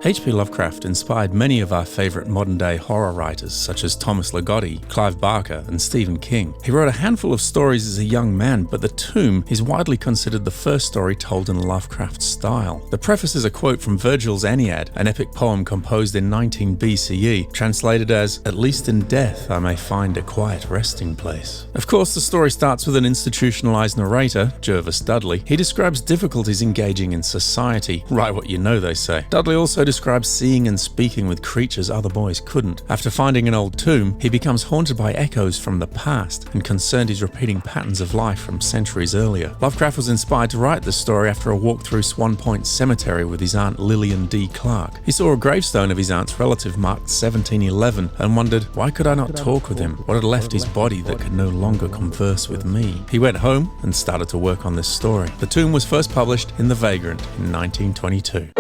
H.P. Lovecraft inspired many of our favourite modern-day horror writers such as Thomas Ligotti, Clive Barker and Stephen King. He wrote a handful of stories as a young man, but The Tomb is widely considered the first story told in Lovecraft's style. The preface is a quote from Virgil's Aeneid, an epic poem composed in 19 BCE, translated as, "At least in death I may find a quiet resting place." Of course, the story starts with an institutionalized narrator, Jervis Dudley. He describes difficulties engaging in society. Write what you know, they say. Dudley also describes seeing and speaking with creatures other boys couldn't. After finding an old tomb, he becomes haunted by echoes from the past and concerned he's repeating patterns of life from centuries earlier. Lovecraft was inspired to write this story after a walk through Swan Point Cemetery with his aunt Lillian D. Clark. He saw a gravestone of his aunt's relative marked 1711 and wondered, why could I not talk with him? What had left his body that could no longer converse with me? He went home and started to work on this story. The Tomb was first published in The Vagrant in 1922.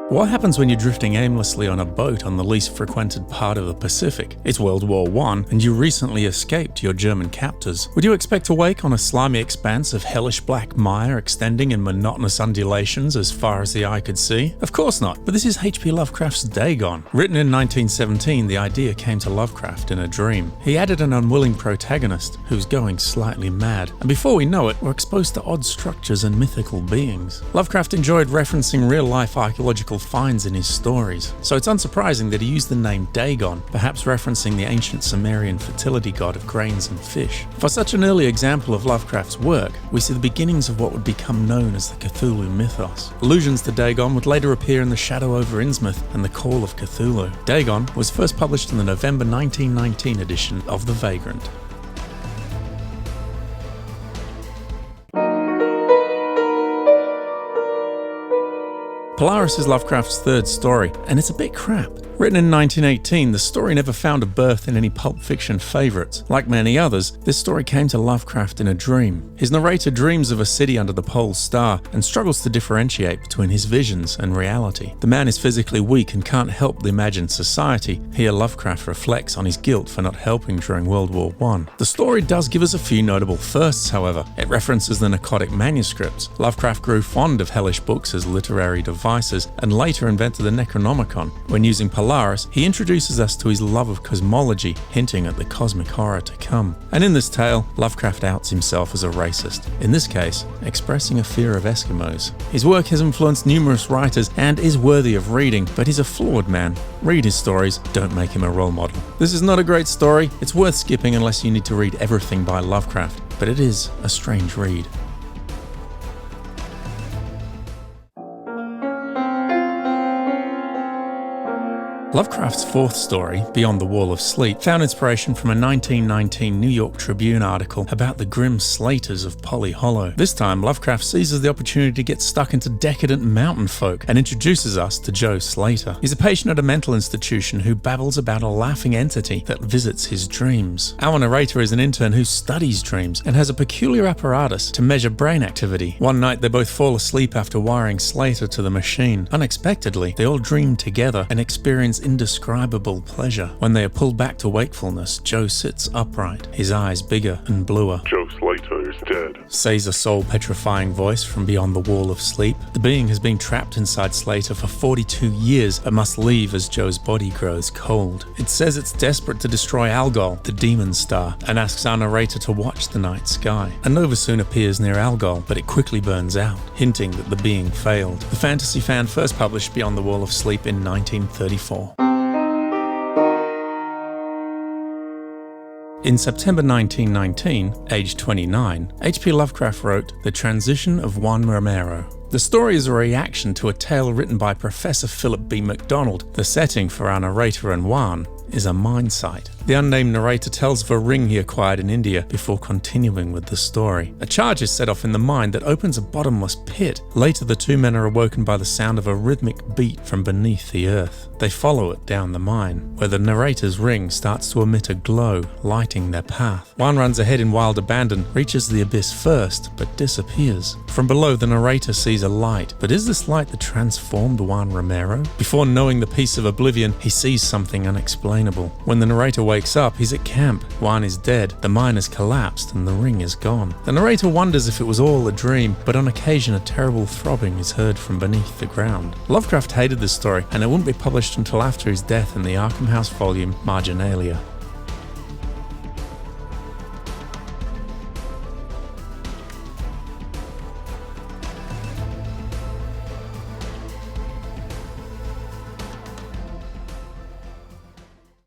What happens when you're drifting aimlessly on a boat on the least frequented part of the Pacific? It's World War I, and you recently escaped your German captors. Would you expect to wake on a slimy expanse of hellish black mire extending in monotonous undulations as far as the eye could see? Of course not, but this is H.P. Lovecraft's Dagon. Written in 1917, the idea came to Lovecraft in a dream. He added an unwilling protagonist who's going slightly mad, and before we know it, we're exposed to odd structures and mythical beings. Lovecraft enjoyed referencing real-life archaeological finds in his stories, so it's unsurprising that he used the name Dagon, perhaps referencing the ancient Sumerian fertility god of grains and fish. For such an early example of Lovecraft's work, we see the beginnings of what would become known as the Cthulhu mythos. Allusions to Dagon would later appear in The Shadow over Innsmouth and The Call of Cthulhu. Dagon was first published in the November 1919 edition of The Vagrant. Polaris is Lovecraft's third story, and it's a bit crap. Written in 1918, the story never found a berth in any pulp fiction favourites. Like many others, this story came to Lovecraft in a dream. His narrator dreams of a city under the pole star and struggles to differentiate between his visions and reality. The man is physically weak and can't help the imagined society. Here Lovecraft reflects on his guilt for not helping during World War I. The story does give us a few notable firsts, however. It references the Narcotic manuscripts. Lovecraft grew fond of hellish books as literary devices and later invented the Necronomicon. When using Polaris, he introduces us to his love of cosmology, hinting at the cosmic horror to come. And in this tale, Lovecraft outs himself as a racist, in this case, expressing a fear of Eskimos. His work has influenced numerous writers and is worthy of reading, but he's a flawed man. Read his stories, don't make him a role model. This is not a great story, it's worth skipping unless you need to read everything by Lovecraft, but it is a strange read. Lovecraft's fourth story, Beyond the Wall of Sleep, found inspiration from a 1919 New York Tribune article about the grim slaters of Polly Hollow. This time, Lovecraft seizes the opportunity to get stuck into decadent mountain folk and introduces us to Joe Slater. He's a patient at a mental institution who babbles about a laughing entity that visits his dreams. Our narrator is an intern who studies dreams and has a peculiar apparatus to measure brain activity. One night, they both fall asleep after wiring Slater to the machine. Unexpectedly, they all dream together and experience indescribable pleasure. When they are pulled back to wakefulness, Joe sits upright, his eyes bigger and bluer. Joe Slater is dead, says a soul-petrifying voice from beyond the wall of sleep. The being has been trapped inside Slater for 42 years but must leave as Joe's body grows cold. It says it's desperate to destroy Algol, the demon star, and asks our narrator to watch the night sky. A nova soon appears near Algol, but it quickly burns out, hinting that the being failed. The fantasy fan first published Beyond the Wall of Sleep in 1934. In September 1919, aged 29, H.P. Lovecraft wrote The Transition of Juan Romero. The story is a reaction to a tale written by Professor Philip B. MacDonald. The setting for our narrator and Juan is a mine site. The unnamed narrator tells of a ring he acquired in India before continuing with the story. A charge is set off in the mine that opens a bottomless pit. Later, the two men are awoken by the sound of a rhythmic beat from beneath the earth. They follow it down the mine, where the narrator's ring starts to emit a glow, lighting their path. Juan runs ahead in wild abandon, reaches the abyss first, but disappears. From below, the narrator sees a light, but is this light the transformed Juan Romero? Before knowing the peace of oblivion, he sees something unexplainable. When the narrator wakes wakes up, he's at camp. Juan is dead, the mine has collapsed, and the ring is gone. The narrator wonders if it was all a dream, but on occasion a terrible throbbing is heard from beneath the ground. Lovecraft hated this story, and it wouldn't be published until after his death in the Arkham House volume Marginalia.